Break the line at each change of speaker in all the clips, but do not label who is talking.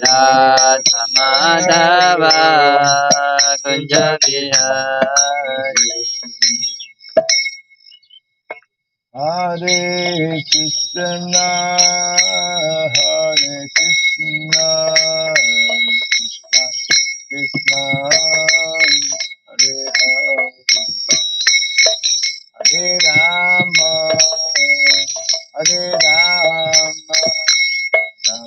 Radha Madhava Kunja Vihari.
Hare Krishna, Hare Krishna, Krishna Krishna, Hare Hare, Hare Rama, Hare Rama, Rama Rama,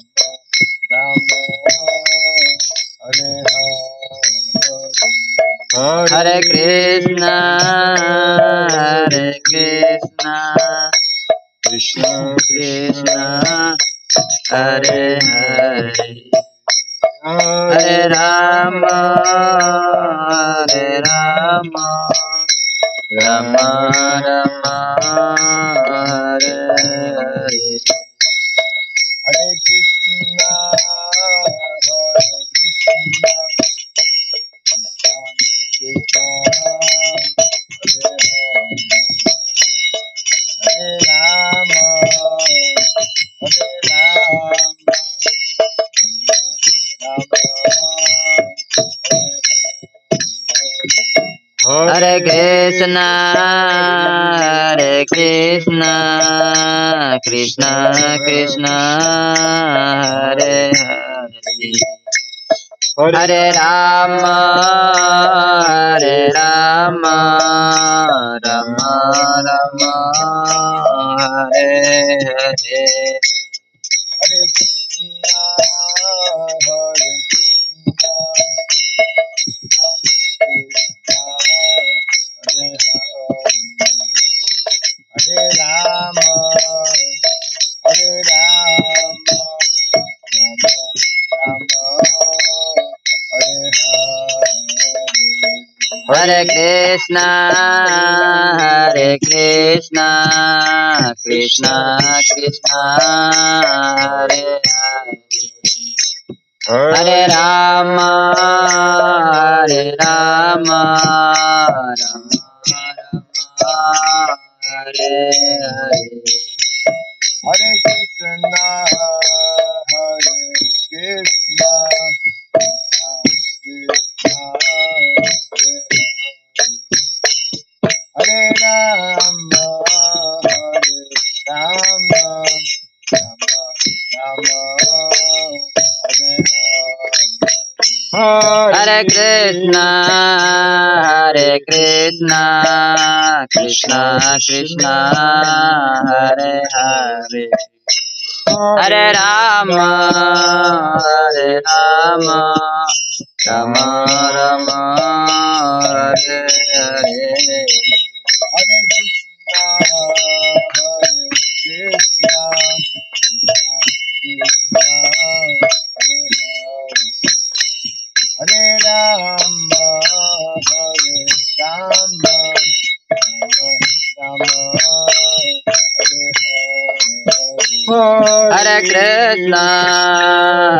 Hare Hare,
Hare Krishna, Hare Krishna,
Krishna
Krishna, Hare Hare, Hare Rama, Hare Rama, Rama Rama, Hare Hare.
Hare Krishna, Hare Krishna, Krishna Krishna, Hare Rama, Hare Rama, Rama
Hare Krishna, Hare Krishna, Krishna Krishna, Hare Hare, Hare Rama, Hare Rama, Rama Rama, Hare Hare.
Hare Krishna, Hare Krishna, Krishna Hare Hare, Hare Rama, Hare Rama, Rama Rama, Hare Hare.
Hare Krishna, Hare Krishna, Krishna Krishna, Hare Hare, Hare Rama, Hare Rama, Rama Rama, Hare Hare.
Hare Krishna, Hare Krishna, Krishna Hare Rama, Hare Rama, Rama Rama, Hare Hare.
Hare Krishna, Hare Krishna, Krishna Krishna, Hare Hare, Hare Rama, Hare Rama, Rama Rama, Hare Hare.
Hare Krishna,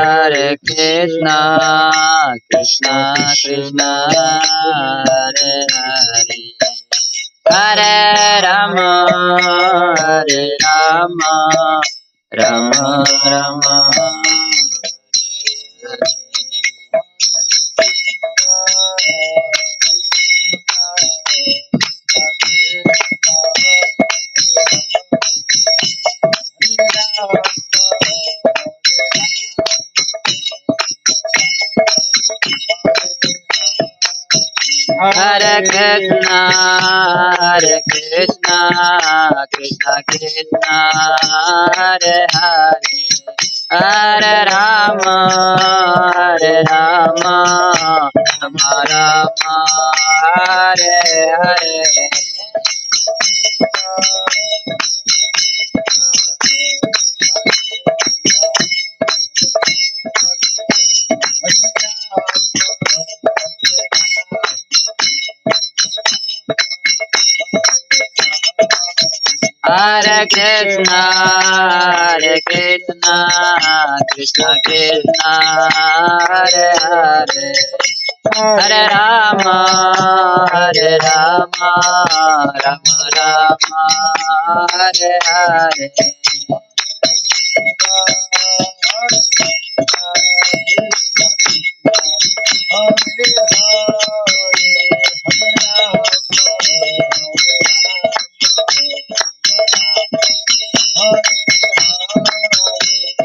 Hare Krishna, Krishna Krishna, Hare Rama, Hare Rama, Rama Hare Hare.
Hare Krishna, Hare Krishna, Krishna Krishna, Hare Hare, Hare Rama, Hare Rama, Rama Rama, Hare Hare. Hare Krishna, Hare Krishna, Krishna Krishna, Hare Hare, Hare Rama, Hare Rama, Rama Rama, Hare Hare. Hare Krishna, Hare Krishna, Krishna Krishna, Hare Hare, Hare Rama, Hare Rama, Rama Rama, Hare Hare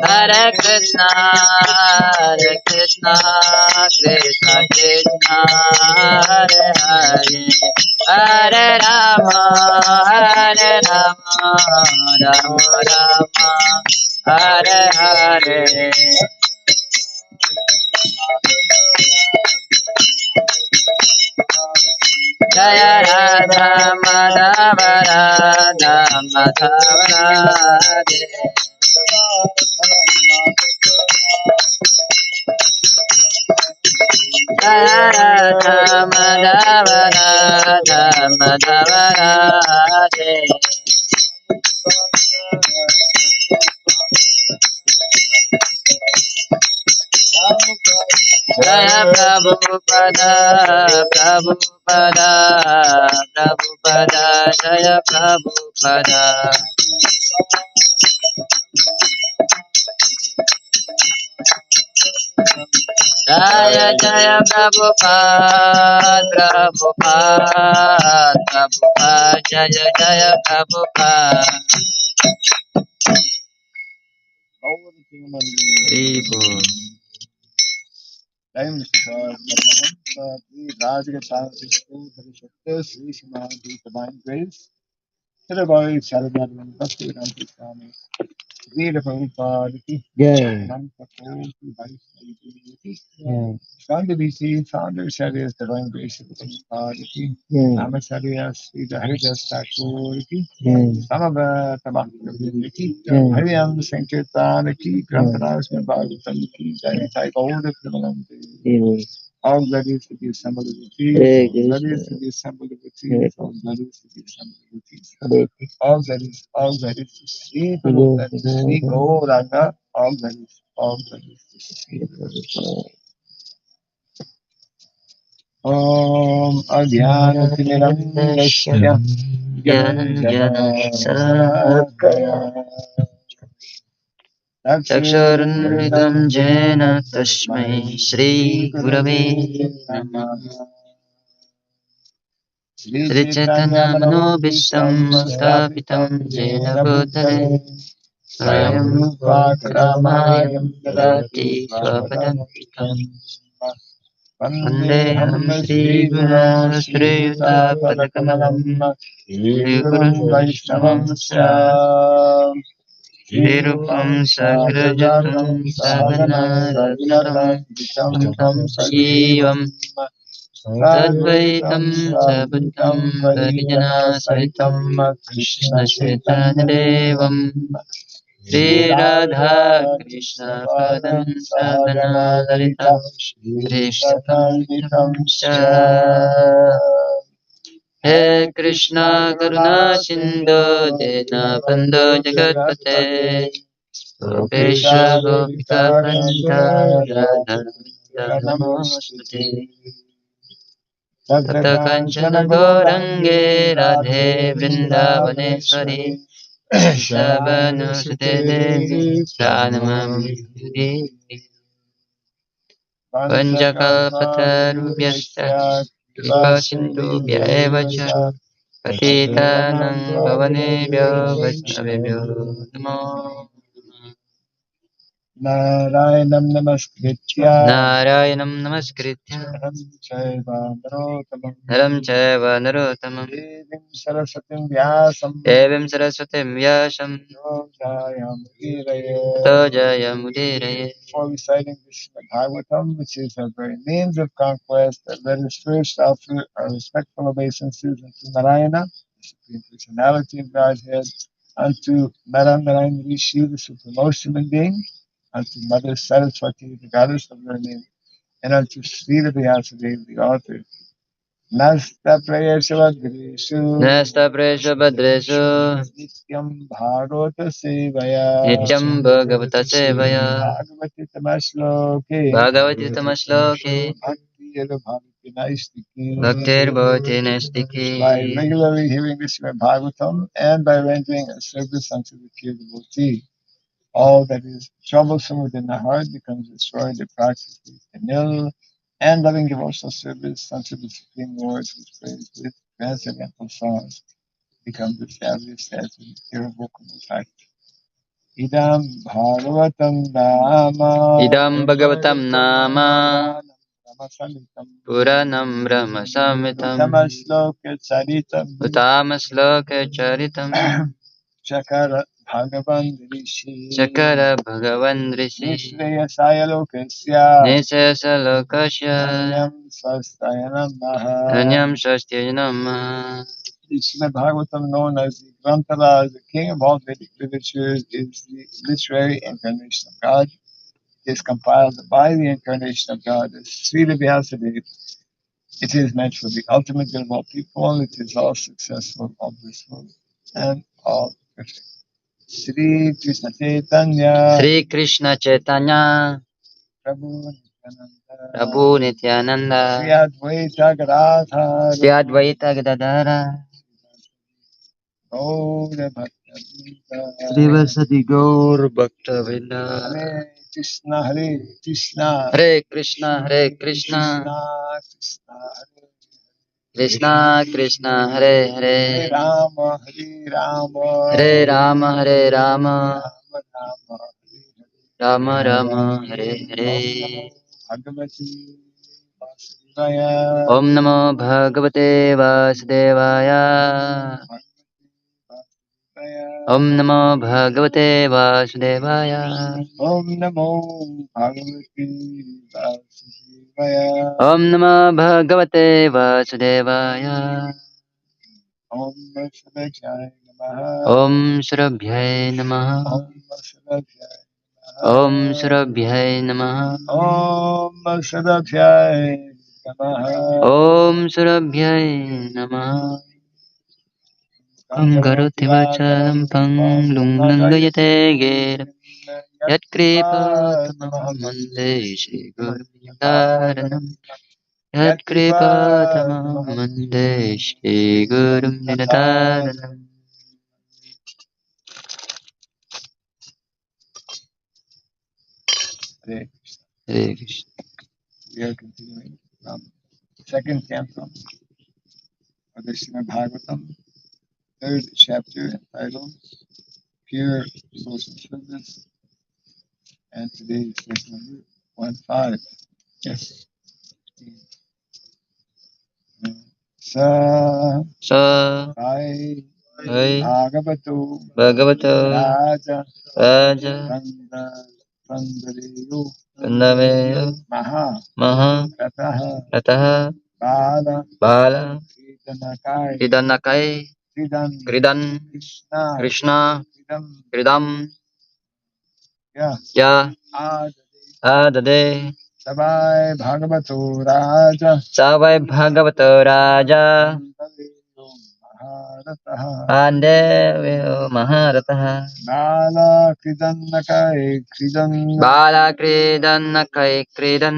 Hare Krishna Krishna Krishna Hare Hare Hare Rama Rama Rama Hare Hare Jaya Radha Madhava Radha Madhava Radhe Jaya Radha Madhava Radha Madhava Radhe Jaya Prabhupada Prabhupada Prabhupada Jaya Prabhupada Jaya Jaya Prabhupada Prabhupada Prabhupada Jaya Jaya Prabhupada Ribu
Time Sri Srimad Divine Grace. Hello, boys. Sharadad, Bhakti Vedanta Swami. Veera Prabhupada ki Nanta Koti Vaishnava ki Swami BC, founder Sharia Divine Grace of Prabhupada ki Nama Sharia Sri Haridas Thakur ki Samavata Bhakti ki Hariam Sankirtan ki Granthras Mein Bhagavatam ki Jai Sai Gaura Premanande all glorious to be assembled with thee, all glorious to be assembled with thee, all glorious to be assembled with thee. All that is to see, all that is to see, Gauranga, all that is to see. Om Ajnanatinirandasya Jnana
Chakshurunmilitam Jena Tasmai Shri Gurave Namaha Shri Chaitanya Manobishtam Stapitam Jena Bhutale Swayam Rupakramayam Dadati Swapadantikam Vandeham Shri Guru Shri Yuta Padakamalam Shri Guru Vaishnavam Shrirupam Sagrajatam Savana Raghunatam Tam Shivam Sadvaitam Sabadam Varijana Sahitam Krishna Chaitanya Devam Shri Radha Krishna Padam Sadhana Lalita Shri Satam He Krishna Karuna Sindhu Dena Bandhu Jagatpate Gopesha Gopika Kanta Radha Namaste Tata Kanchana Gorange Radhe Vrindavaneshwari Savanusate Devi Pranamami Vanjakalpatarubhyascha Kripa Sindhubhya eva cha Patitanang Bhavanebhyo Vaishnavebhyo Namo
Narayanam Namaskritya
Narayanam Namaskritya Naram Chaiva Narottamam
Devim Saraswatim Vyasam
Devim Saraswatim Vyasam Tato Jayamudiraye
Before reciting the Srimad Bhagavatam, which is our very means of conquest, let us first offer our respectful obeisances unto Narayana, the Supreme Personality of Godhead, unto Narayan Rishi, the supremmost human being, unto Mother Saraswati, the goddess of learning, and unto Srila Vyasadeva, the author. Nasta Prayashavadreshu
Nasta Presha Badreshu
Nityam Bhagavata Sevaya
Nityam Bhagavata Sevaya
Bhagavati Tamashloke
Bhagavati Tamashloke Bhaktir Nastiki.
By regularly hearing the Srimad Bhagavatam and by rendering a service unto the pure devotee, all that is troublesome within the heart becomes destroyed, the practice is nil, and loving devotional service unto the Supreme Lord, whose praise with transcendental songs becomes established as an irrevocable fact. Idam Bhagavatam Nama.
Idam Bhagavatam Nama. Puranam Brahma Samhitam.
Uttama Charitam.
Uttama Sloka Charitam.
Chakara Bhagavan Rishi.
Chakara Bhagavan Rishi.
Nishreyasaya Lokasya.
Nisesa Lokasya.
Anyam Swastaya Namaha.
Anyam Shastya Namaha.
The Srimad Bhagavatam, known as the Grantara, the king of all Vedic literatures, is the literary incarnation of God. It is compiled by the incarnation of God as Srila Vyasadeva. It is meant for the ultimate good of all people. It is all successful, all blissful, and all perfect. Sri Krishna Chaitanya.
Sri Krishna Chaitanya.
Prabhu Nityananda.
Prabhu Nityananda.
Sri Advaita Gadadhara.
Sri Advaita Gadadhara.
Gaura Bhakta Vrinda.
Srivasadi Gaur Bhakta Vrinda.
Hare Krishna, Hare Krishna.
Hare Krishna, Hare Krishna.
Krishna, Krishna, Hare
Krishna Krishna, Hare
Hare
Hare.
Rama, Hare Rama.
Hare Rama, Hare Rama.
Rama Rama,
Rama Rama, Hare Hare.
Bhagavati Vasudevaya.
Om Namo Bhagavate Vasudevaya. Om Namo Bhagavate Vasudevaya.
Om Namo Bhagavati Vasudevaya.
Om Namo Bhagavate Vasudevaya.
Om Vasudevaya Namaha.
Om Surabhyay Namaha.
Om Vasudevaya
Om Surabhyay Namaha.
Om Vasudevaya Namaha.
Om Surabhyay Namaha. Karoti vacharam panglung nandayate ger. Yat kripa tamam mande Shri Guru Nitaranam. Yat kripa tamam mande Shri Guru Nitaranam. Hare Krishna.
We are continuing from second canto of the Srimad Bhagavatam, third chapter entitled Pure Social Service, and today is lesson number 15. Yes. Sa Bhai Bhagavato Raja Pandareyo Maha Rataha Bala Kridanakai Kridan Krishna Kridam Ya Adade Savai Bhagavato Raja Pandevyo Maharataha Bala Kridanakai Kridan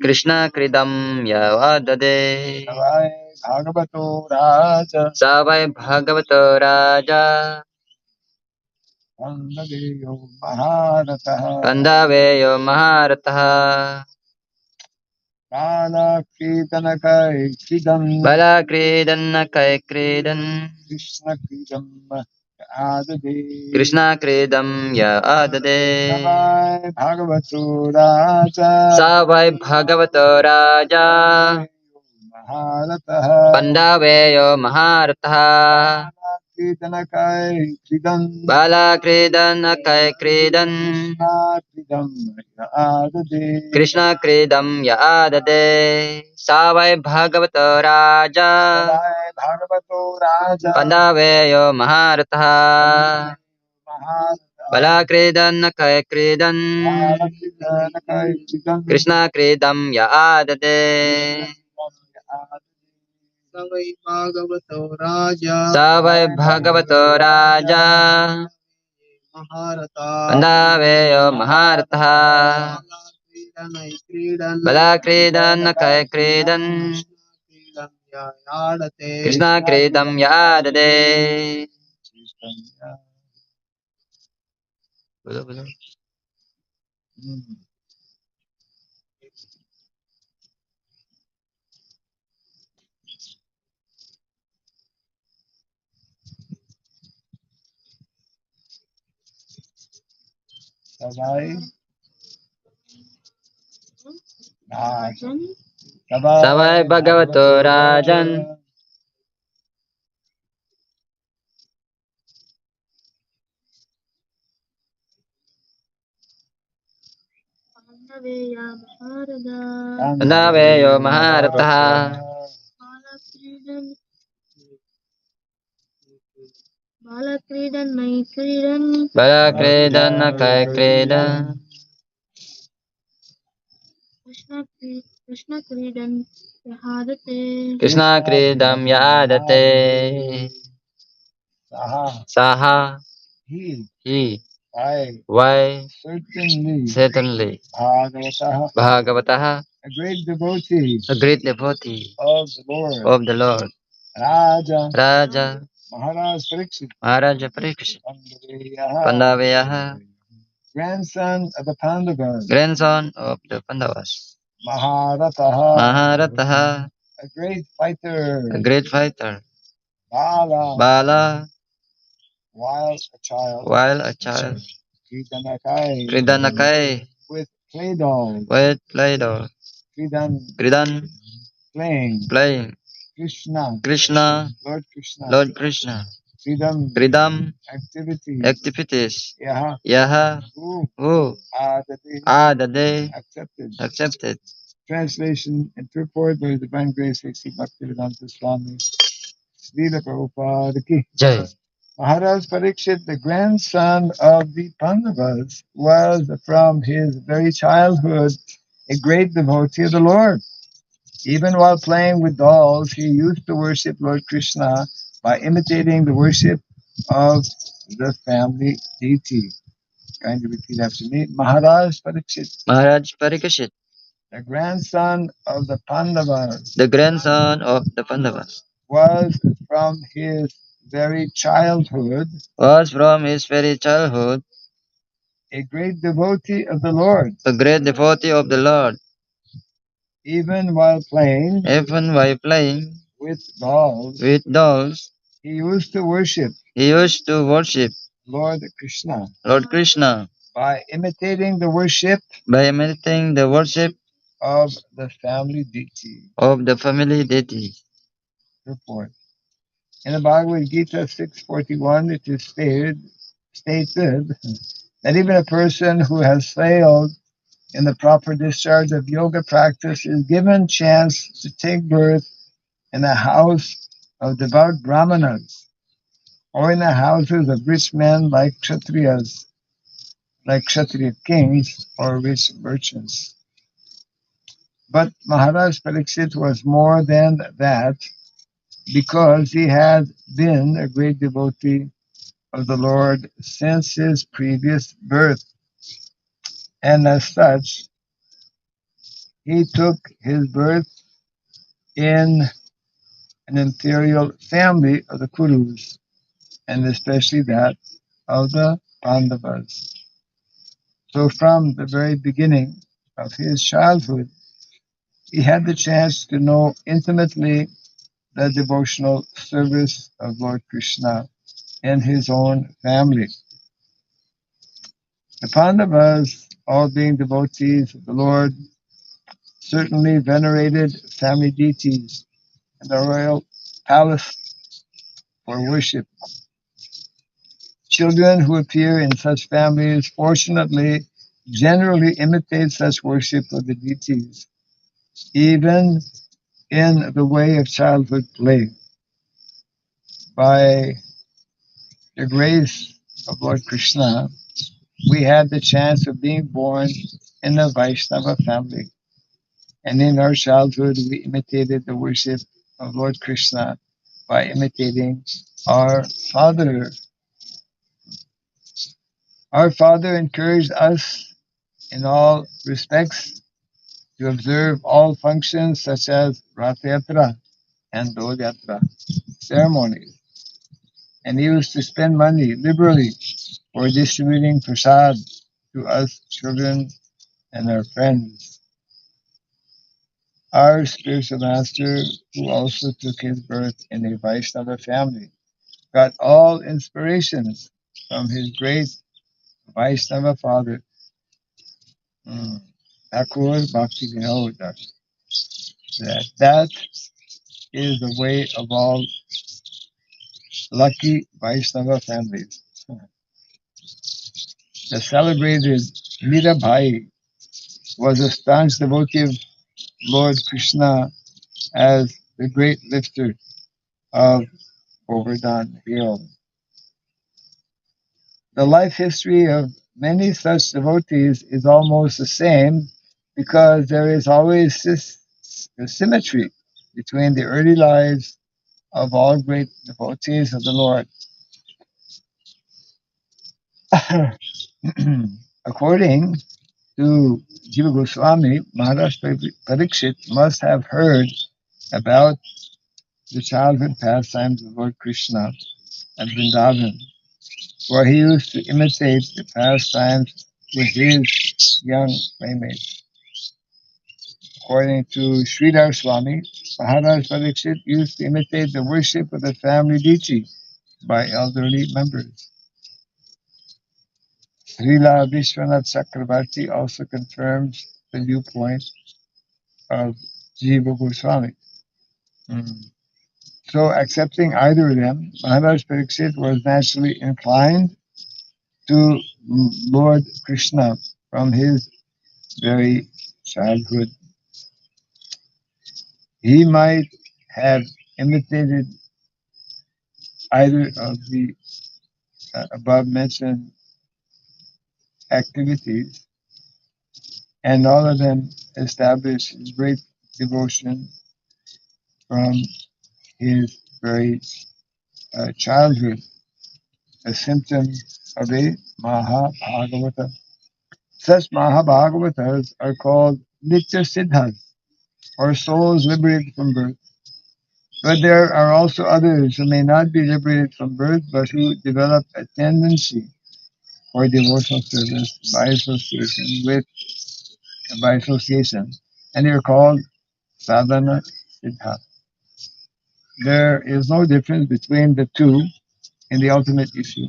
Krishna Kridam Yavadade Savai Bhagavato Raja Pandaveyo Maharataha Bala Kridanakai Kridan Krishna Kridam Yavadade Savai Bhagavato Raja Pandaveyo Maharataha Bala Kridanakai Kridan Krishna Kridam Yadade Savai Bhagavato Raja Pandaveyo Maharataha Bala Kridanakai Kridan Krishna Kridam Yadade Savai Bhagavato Raja Pandaveyo Maharataha
Bala Kridan Kai Kridan Krishna Kridam Yadade. Bolo, bolo. Savai Bhagavato Rajan Naveyo Maharataha Bala Kridan Kai Kridan Krishna Kridam Yadate. Saha He Why Certainly Bhagavataha A great devotee of the Lord Raja Maharaja Parikshit Pandaveyaha Grandson of the Pandavas Maharataha A great fighter Bala while a child Kridanakai with Play-Doh Kridan playing Krishna Lord Krishna Kridam activities Yaha who the day accepted. Translation and purport by His Divine Grace A.C. Bhaktivedanta Swami Srila Prabhupada Ki Jai. Maharaj Parikshit, the grandson of the Pandavas, was from his very childhood a great devotee of the Lord. Even while playing with dolls, he used to worship Lord Krishna by imitating the worship of the family deity. Kindly repeat after me. Maharaj Parikshit, the grandson of the Pandavas, was from his very childhood a great devotee of the Lord. Even while playing with dolls, he used to worship Lord Krishna by imitating the worship of the family deity. Report. In the Bhagavad Gita 6:41, it is stated that even a person who has failed in the proper discharge of yoga practice is given chance to take birth in a house of devout brahmanas or in the houses of rich men like kshatriyas, like kshatriya kings or rich merchants. But Maharaj Pariksit was more than that because he had been a great devotee of the Lord since his previous birth. And as such, he took his birth in an imperial family of the Kurus, and especially that of the Pandavas. So from the very beginning of his childhood, he had the chance to know intimately the devotional service of Lord Krishna and his own family. The Pandavas, all being devotees of the Lord, certainly venerated family deities in the royal palace for worship. Children who appear in such families, fortunately, generally imitate such worship of the deities, even in the way of childhood play. By the grace of Lord Krishna, we had the chance of being born in a Vaishnava family. And in our childhood, we imitated the worship of Lord Krishna by imitating our father. Our father encouraged us in all respects to observe all functions such as Rath Yatra and Dol Yatra ceremonies, and he used to spend money liberally for distributing prasad to us children and our friends. Our spiritual master, who also took his birth in a Vaishnava family, got all inspirations from his great Vaishnava father, Thakur Bhakti Vinod. That is the way of all lucky Vaishnava families. The celebrated Mirabai was a staunch devotee of Lord Krishna as the great lifter of Govardhan Hill. The life history of many such devotees is almost the same because there is always this symmetry between the early lives of all great devotees of the Lord. According to Jiva Goswami, Maharaj Parikshit must have heard about the childhood pastimes of Lord Krishna at Vrindavan, where he used to imitate the pastimes with his young playmates. According to Sridhar Swami, Maharaj Parikshit used to imitate the worship of the family deity by elderly members. Srila Vishwanath Chakrabarti also confirms the viewpoint of Jiva Goswami. So, accepting either of them, Maharaj Pariksit was naturally inclined to Lord Krishna from his very childhood. He might have imitated either of the above mentioned activities, and all of them established his great devotion from his very childhood, a symptom of a Mahabhagavata. Such Mahabhagavatas are called Nitya Siddhas, or souls liberated from birth. But there are also others who may not be liberated from birth, but who develop a tendency for devotional service by association, and they are called sadhana siddha. There is no difference between the two in the ultimate issue,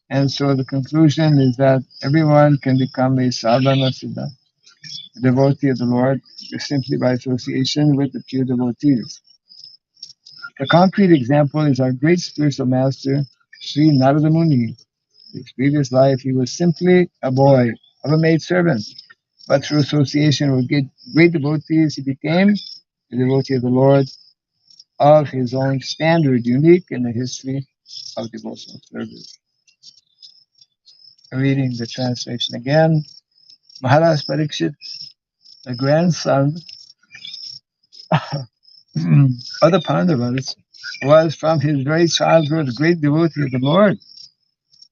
and so the conclusion is that everyone can become a sadhana siddha, a devotee of the Lord, simply by association with the pure devotees. The concrete example is our great spiritual master, Sri Narada Muni. In his previous life, he was simply a boy of a maidservant, but through association with great devotees, he became a devotee of the Lord of his own standard, unique in the history of devotional service. Reading the translation again, Maharaj Parikshit, the grandson of the Pandavas, was from his very childhood a great devotee of the Lord.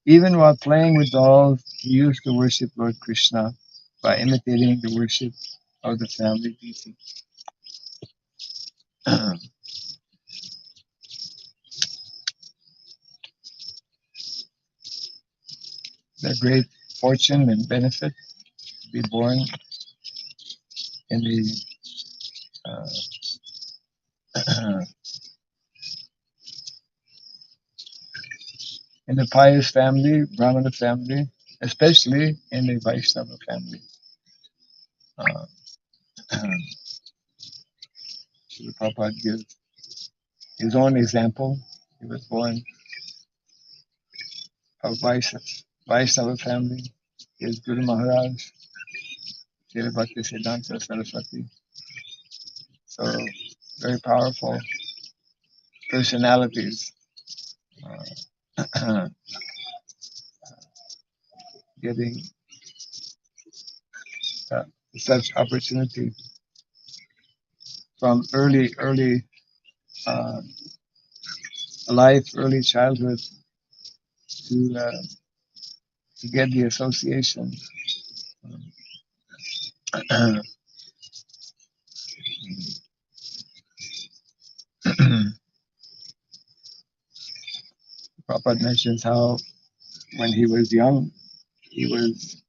Even while playing with dolls, he used to worship Lord Krishna by imitating the worship of the family deity. The great fortune and benefit to be born in the in the pious family, Brahmana family, especially in the Vaishnava family. Uh, Srila Prabhupada gives his own example. He was born of Vaishnava family. His Guru Maharaj, Srila Bhakti Siddhanta Saraswati. So very powerful personalities uh, getting uh, such opportunity from early uh, life, early childhood to get the association Prabhupada mentions how when he was young, he was,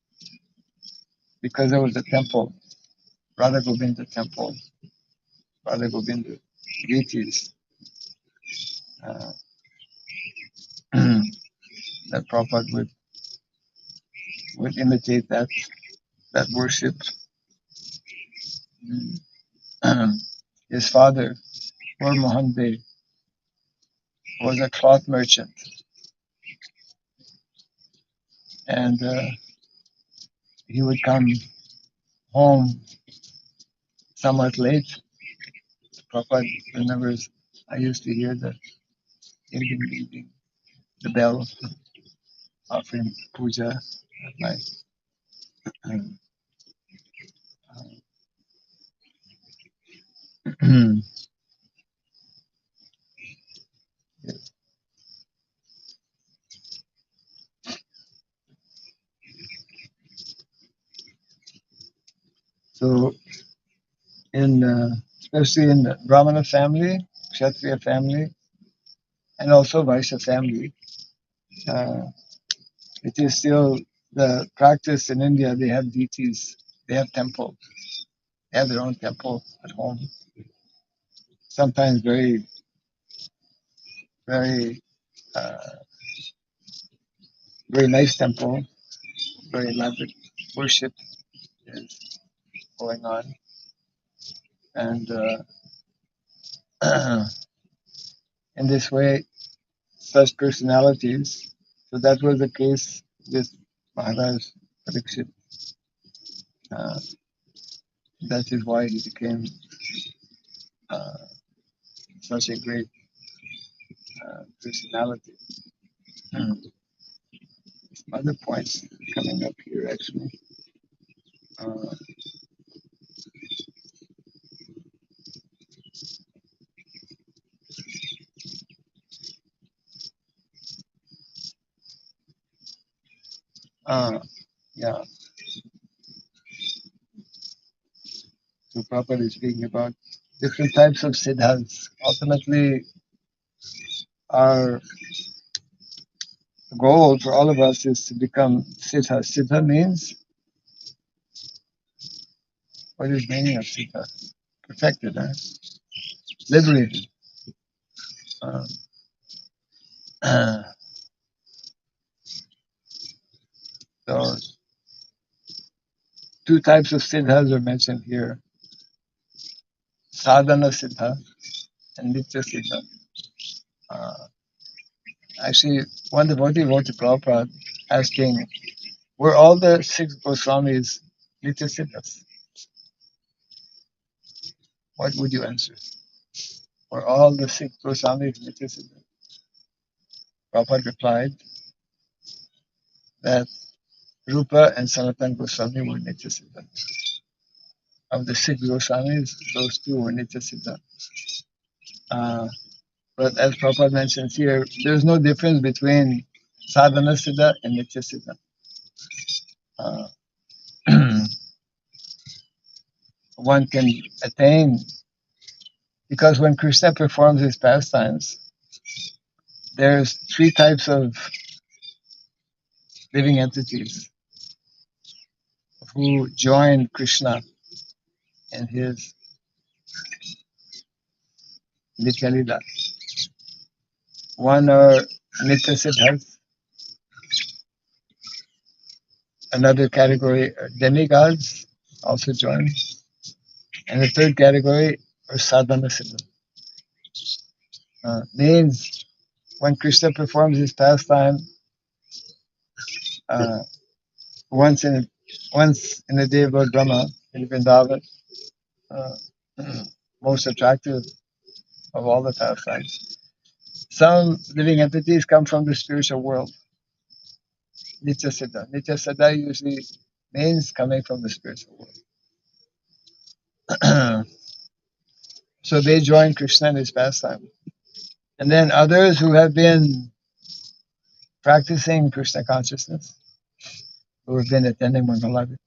because there was a temple, Radha Govinda temple, Radha Govinda deities, uh, that Prabhupada would imitate that worship. His father, Lord Mohan Bey, was a cloth merchant, and he would come home somewhat late. Prabhupada remembers, I used to hear the evening, the bell offering puja at my um, so especially in the Brahmana family, Kshatriya family, and also Vaishya family, uh, it is still the practice in India. They have deities, they have temples, they have their own temple at home. Sometimes very, uh, very nice temple, very elaborate worship is going on, and in this way, such personalities. So that was the case with Maharaj Parikshit. Uh, that is why he became uh, such a great personality. Hmm. Some other points coming up here actually. Uh, uh, yeah, so Prabhupada is speaking about different types of siddhas. Ultimately, our goal for all of us is to become siddha. Siddha means, what is the meaning of siddha? Perfected, huh? Liberated. Um, so two types of siddhas are mentioned here: sadhana siddha and nitya siddha. Uh, Actually, one devotee wrote to Prabhupada asking, were all the six Goswamis nitya siddhas? What would you answer? Were all the six Goswamis nitya siddhas? Prabhupada replied that Rupa and Sanatana Goswami were nitya siddhas. Of the six Goswamis, those two were nitya siddhas. But as Prabhupada mentions here, there's no difference between sadhana siddha and nitya siddha. Uh, one can attain, because when Krishna performs his pastimes, there's three types of living entities who join Krishna in his Nitya Lila. One are Nitya Siddhas, another category are demigods, also join, and the third category are Sadhana Siddhas. Means when Krishna performs his pastime, uh, once in a day of Lord Brahma in Vrindavan, uh, most attractive of all the pastimes. Some living entities come from the spiritual world, Nitya Siddha. Nitya Siddha usually means coming from the spiritual world. So they join Krishna in his pastime. And then others who have been practicing Krishna consciousness, who have been attending Mangalarati,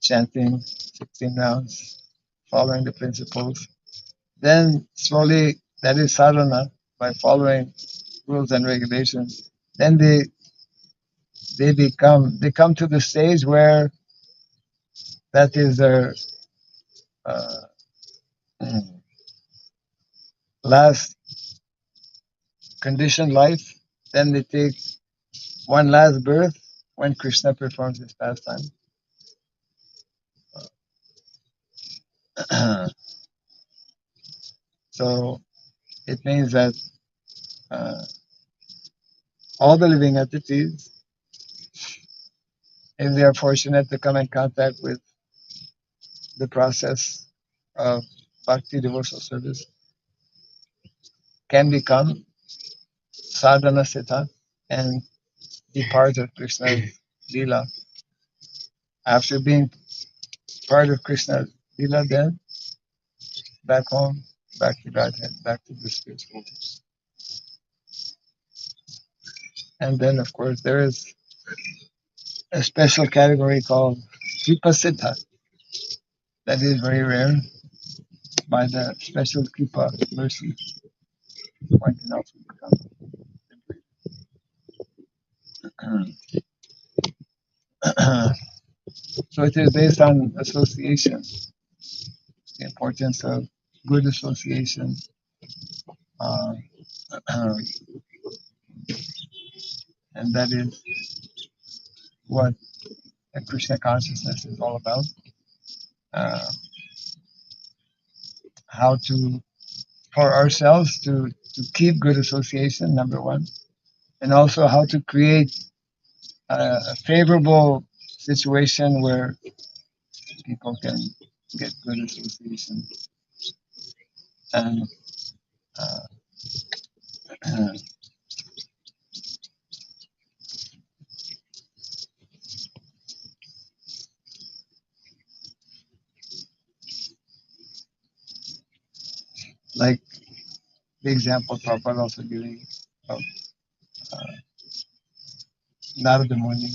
chanting 16 rounds, following the principles. Then slowly, that is sadhana, by following rules and regulations. Then they come to the stage where that is their uh, last conditioned life. Then they take one last birth when Krishna performs his pastime. So it means that uh, all the living entities, if they are fortunate to come in contact with the process of bhakti devotional service, can become sadhana sita and be part of Krishna's lila. After being part of Krishna's lila, then back home, back to Godhead, back to the spiritual. And then, of course, there is a special category called kripa siddha that is very rare. By the special kripa mercy, one can also become. So it is based on association, the importance of good association, uh, and that is what the Krishna consciousness is all about. Uh, how to, for ourselves, to keep good association, number one, and also how to create a favorable situation where people can get good association. And like the example Prabhupada also giving of Narada Muni,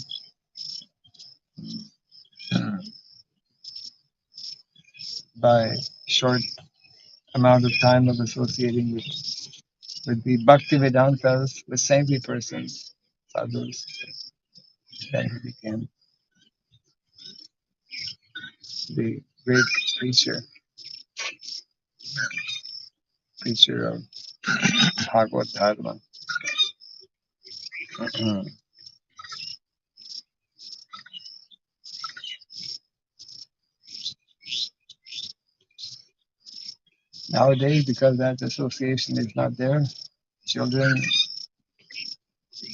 by short amount of time of associating with the Bhakti Vedantas, with saintly persons, sadhus, then he became the great preacher, preacher of Bhagavad Dharma. Nowadays, because that association is not there, children,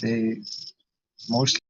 they mostly